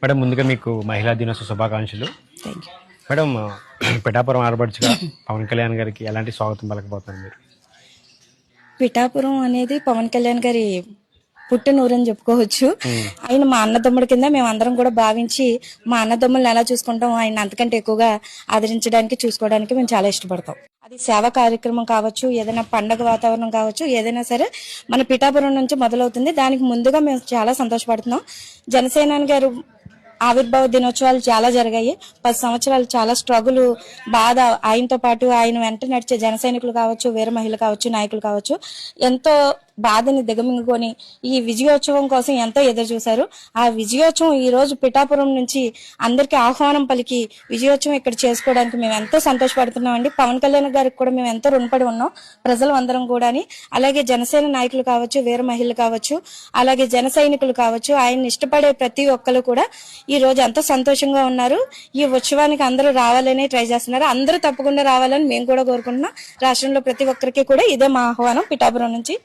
Madam ముందుగా మీకు మహిళా దినోత్సవ శుభాకాంక్షలు. Thank you. మేడం పిఠాపురం ఆడపడుచుగా పవన్ కళ్యాణ్ గారికి ఎలాంటి స్వాగతం పలకపోతారు మీరు? పిఠాపురం అనేది పవన్ కళ్యాణ్ గారి పుట్టినూరని చెప్పుకోవచ్చు. ఆయన మా అన్నదమ్ముడి కింద మేము అందరం కూడా భావించి మా అన్నదమ్ములను ఎలా చూసుకుంటాం ఆయన అంతకంటే ఎక్కువగా ఆదరించడానికి చూసుకోవడానికి మేము చాలా ఇష్టపడతాం. అది సేవా కార్యక్రమం కావచ్చు, ఏదైనా పండగ వాతావరణం కావచ్చు, ఏదైనా సరే మన పిఠాపురం నుంచి మొదలవుతుంది. దానికి ముందుగా మేము చాలా సంతోషపడుతున్నాం. జనసేనాని గారు ఆవిర్భావ దినోత్సవాలు చాలా జరిగాయి. 10 సంవత్సరాలు చాలా స్ట్రగుల్, బాధ, ఆయనతో పాటు ఆయన వెంట నడిచే జన సైనికులు కావచ్చు, వీర మహిళలు కావచ్చు, నాయకులు కావచ్చు, ఎంతో బాధని దిగమింగుకొని ఈ విజయోత్సవం కోసం ఎంతో ఎదురు చూశారు. ఆ విజయోత్సవం ఈ రోజు పిఠాపురం నుంచి అందరికీ ఆహ్వానం పలికి విజయోత్సవం ఇక్కడ చేసుకోవడానికి మేము ఎంతో సంతోషపడుతున్నాం అండి. పవన్ కళ్యాణ్ గారికి కూడా మేము ఎంతో రుణపడి ఉన్నాం, ప్రజలు అందరం కూడా. అలాగే జనసేన నాయకులు కావచ్చు, వీర మహిళలు కావచ్చు, అలాగే జన సైనికులు కావచ్చు, ఆయన్ని ఇష్టపడే ప్రతి ఒక్కరు కూడా ఈ రోజు ఎంతో సంతోషంగా ఉన్నారు. ఈ ఉత్సవానికి అందరూ రావాలని ట్రై చేస్తున్నారు. అందరూ తప్పకుండా రావాలని మేము కూడా కోరుకుంటున్నాం. రాష్ట్రంలో ప్రతి ఒక్కరికి కూడా ఇదే మా ఆహ్వానం పిఠాపురం నుంచి.